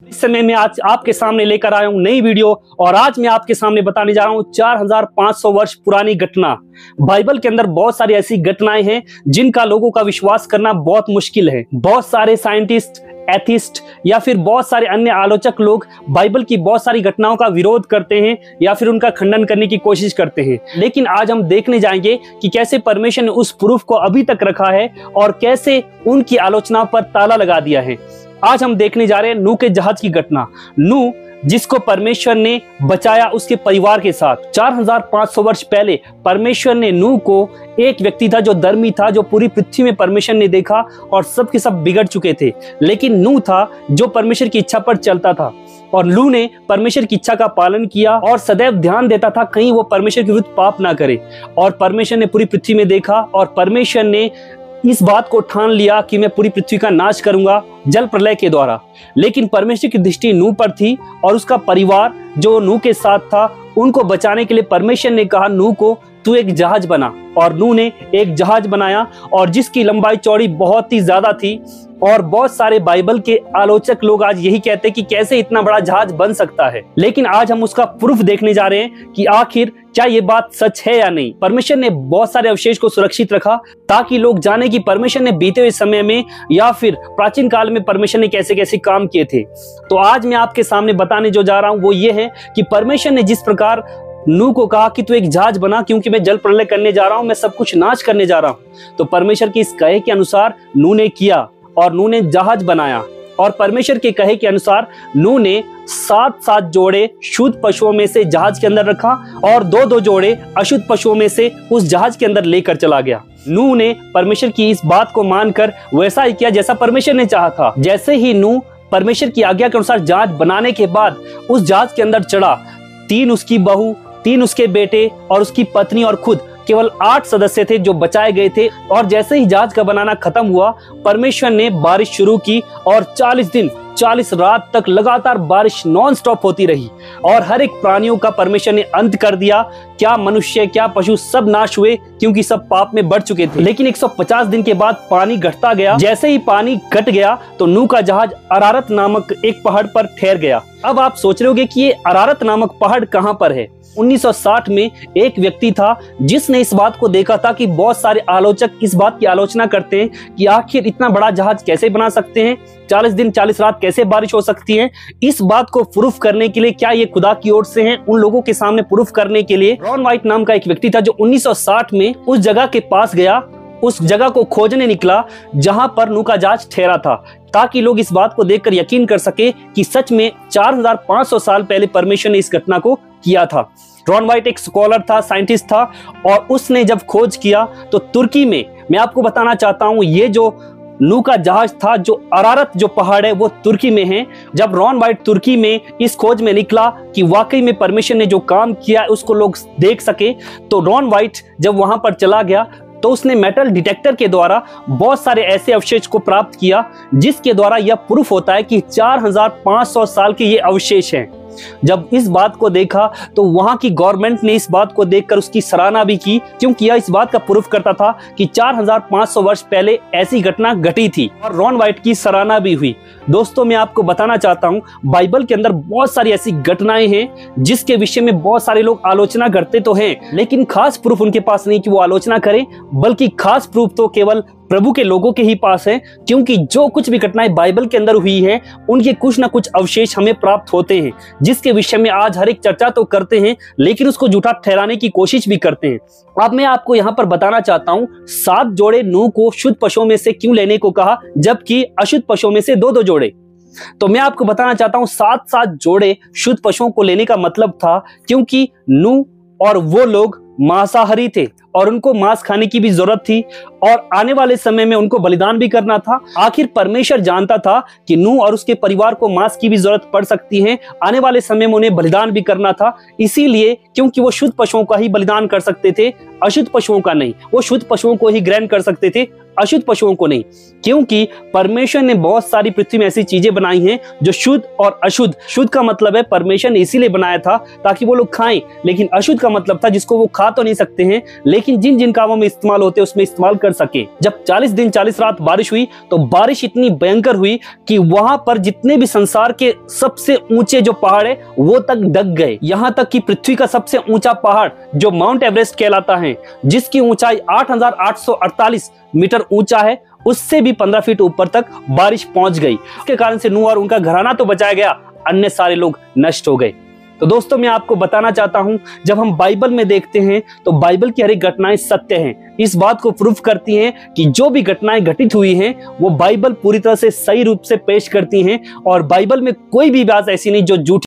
इस समय मैं आज आपके सामने लेकर आया हूं नई वीडियो और आज मैं आपके सामने बताने जा रहा हूं 4500 वर्ष पुरानी घटना। बाइबल के अंदर बहुत सारी ऐसी घटनाएं हैं जिनका लोगों का विश्वास करना बहुत मुश्किल है। बहुत सारे साइंटिस्ट, एथिस्ट या फिर बहुत सारे अन्य आलोचक लोग बाइबल की बहुत सारी घटनाओं का विरोध करते हैं या फिर उनका खंडन करने की कोशिश करते हैं। लेकिन आज हम देखने जाएंगे कि कैसे परमेश्वर ने उस प्रूफ को अभी तक रखा है और कैसे उनकी आलोचना पर ताला लगा दिया है। आज हम देखने जा रहे हैं नूह के जहाज की घटना। नूह जिसको परमेश्वर ने बचाया उसके परिवार के साथ। 4500 वर्ष पहले परमेश्वर ने नूह को, एक व्यक्ति था जो धर्मी था, जो पूरी पृथ्वी में परमेश्वर ने देखा और सब के सब बिगड़ चुके थे, लेकिन नूह था जो परमेश्वर की इच्छा पर चलता था और नूह ने परमेश्वर की इच्छा का पालन किया और सदैव ध्यान देता था कहीं वो परमेश्वर के विरुद्ध पाप ना करे। और परमेश्वर ने पूरी पृथ्वी में देखा और परमेश्वर ने इस बात को ठान लिया कि मैं पूरी पृथ्वी का नाश करूंगा जल प्रलय के द्वारा। लेकिन परमेश्वर की दृष्टि नूह पर थी और उसका परिवार जो नूह के साथ था उनको बचाने के लिए परमेश्वर ने कहा नूह को तू एक जहाज बना। और नूह ने एक जहाज बनाया और जिसकी लंबाई चौड़ी बहुत ही ज्यादा थी। और बहुत सारे बाइबल के आलोचक लोग आज यही कहते हैं कि कैसे इतना बड़ा जहाज बन सकता है। लेकिन आज हम उसका प्रूफ देखने जा रहे हैं कि आखिर क्या ये बात सच है या नहीं। परमेश्वर ने बहुत सारे अवशेष को सुरक्षित रखा ताकि लोग जाने कि परमेश्वर ने बीते हुए समय में या फिर प्राचीन काल में परमेश्वर ने कैसे कैसे काम किए थे। तो आज मैं आपके सामने बताने जो जा रहा हूं वो ये है कि परमेश्वर ने जिस प्रकार नूह को कहा कि तू एक जहाज बना क्योंकि मैं जल प्रलय करने जा रहा हूं, मैं सब कुछ नाश करने जा रहा हूं, तो परमेश्वर की इस कहे के अनुसार नूह ने किया और नूह ने जहाज बनाया। और परमेश्वर के कहे के अनुसार नूह ने 7 जोड़े शुद्ध पशुओं में से जहाज के अंदर रखा और 2 जोड़े अशुद्ध पशुओं में से उस जहाज के अंदर लेकर चला गया। नूह ने परमेश्वर की इस बात को मानकर वैसा ही किया जैसा परमेश्वर ने चाहा था। जैसे ही नूह परमेश्वर की आज्ञा के अनुसार जहाज बनाने के बाद उस जहाज के अंदर चढ़ा, 3 उसकी बहू, 3 उसके बेटे और उसकी पत्नी और खुद केवल 8 सदस्य थे जो बचाए गए थे। और जैसे ही जहाज का बनाना खत्म हुआ परमेश्वर ने बारिश शुरू की और 40 दिन 40 रात तक लगातार बारिश नॉन स्टॉप होती रही और हर एक प्राणियों का परमेश्वर ने अंत कर दिया। क्या मनुष्य, क्या पशु, सब नाश हुए क्योंकि सब पाप में बढ़ चुके थे। लेकिन 150 दिन के बाद पानी घटता गया। जैसे ही पानी घट गया तो नूह का जहाज अरारत नामक एक पहाड़ पर ठहर गया। अब आप सोच रहे होंगे कि ये अरारत नामक पहाड़ कहां पर है। 1960 में एक व्यक्ति था जिसने इस बात को देखा था कि बहुत सारे आलोचक इस बात की आलोचना करते हैं कि आखिर इतना बड़ा जहाज कैसे बना सकते हैं, 40 दिन 40 रात कैसे बारिश हो सकती है। इस बात को प्रूफ करने के लिए, क्या ये खुदा की ओर से है, उन लोगों के सामने प्रूफ करने के लिए रॉन वाइट नाम का एक व्यक्ति था जो 1960 में उस जगह के पास गया, उस जगह को खोजने निकला जहां पर नूह का जहाज ठहरा था, ताकि लोग इस बात को देखकर यकीन कर सके कि सच में 4500 साल पहले परमेश्वर ने इस घटना को किया था। रॉन वाइट एक स्कॉलर था, साइंटिस्ट था और उसने जब खोज किया तो तुर्की में, मैं आपको बताना चाहता हूं, ये जो नूह का जहाज था, जो अरारत जो पहाड़ है वो तुर्की में है। जब रॉन वाइट तुर्की में इस खोज में निकला कि वाकई में परमेश्वर ने जो काम किया उसको लोग देख सके, तो रॉन वाइट जब वहां पर चला गया तो उसने मेटल डिटेक्टर के द्वारा बहुत सारे ऐसे अवशेष को प्राप्त किया जिसके द्वारा यह प्रूफ होता है कि 4500 साल के ये अवशेष हैं। जब इस बात को देखा तो वहां की गवर्नमेंट ने इस बात को देखकर उसकी सराहना भी की, क्योंकि यह इस बात का प्रूफ करता था कि 4500 वर्ष पहले ऐसी घटना घटी थी और रॉन वाइट की सराहना भी हुई। दोस्तों, मैं आपको बताना चाहता हूं बाइबल के अंदर बहुत सारी ऐसी घटनाएं हैं जिसके विषय में बहुत सारे लोग आलोचना करते तो हैं, लेकिन खास प्रूफ उनके पास नहीं कि वो आलोचना करें, बल्कि खास प्रूफ तो केवल प्रभु के लोगों के ही पास है। क्योंकि जो कुछ भी घटनाएं बाइबल के अंदर हुई है उनके कुछ ना कुछ अवशेष हमें प्राप्त होते हैं, जिसके विषय में आज हर एक चर्चा तो करते हैं लेकिन उसको झूठा ठहराने की कोशिश भी करते हैं। अब मैं आपको यहाँ पर बताना चाहता हूँ 7 जोड़े नूह को शुद्ध पशुओं में से क्यों लेने को कहा जबकि अशुद्ध पशुओं में से 2 जोड़े। तो मैं आपको बताना चाहता हूँ 7 जोड़े शुद्ध पशुओं को लेने का मतलब था क्योंकि नूह और वो लोग मांसाहारी थे और उनको मांस खाने की भी जरूरत थी और आने वाले समय में उनको बलिदान भी करना था। आखिर परमेश्वर जानता था कि नूह और उसके परिवार को मांस की भी जरूरत पड़ सकती है, आने वाले समय में उन्हें बलिदान भी करना था। इसीलिए क्योंकि वो शुद्ध पशुओं का ही बलिदान कर सकते थे, अशुद्ध पशुओं का नहीं। वो शुद्ध पशुओं को ही ग्रहण कर सकते थे, अशुद्ध पशुओं को नहीं, क्योंकि परमेश्वर ने बहुत सारी पृथ्वी में ऐसी चीजें बनाई हैं जो शुद्ध और अशुद्ध। शुद्ध का मतलब है परमेश्वर ने इसीलिए बनाया था ताकि वो लोग खाएं, लेकिन अशुद्ध का मतलब था जिसको वो खा तो नहीं सकते हैं लेकिन जिन जिन कामों में इस्तेमाल होते उसमें इस्तेमाल कर सके। जब 40 दिन 40 रात बारिश हुई तो बारिश इतनी भयंकर हुई कि वहां पर जितने भी संसार के सबसे ऊंचे जो पहाड़ है वो तक ढक गए। यहां तक कि पृथ्वी का सबसे ऊंचा पहाड़ जो माउंट एवरेस्ट कहलाता है, जिसकी ऊंचाई 8,848 मीटर ऊंचा है, उससे भी 15 फीट ऊपर तक बारिश पहुंच गई। इसके कारण से नूह और उनका घराना तो बचाया गया, अन्य सारे लोग नष्ट हो गए। तो दोस्तों मैं आपको बताना चाहता हूं, जब हम बाइबल में देखते हैं तो बाइबल की हर एक घटनाएं सत्य हैं। इस बात को प्रूफ करती हैं कि जो भी घटनाएं घटित हुई हैं वो बाइबल पूरी तरह से सही रूप से पेश करती हैं, और बाइबल में कोई भी बात ऐसी नहीं जो झूठी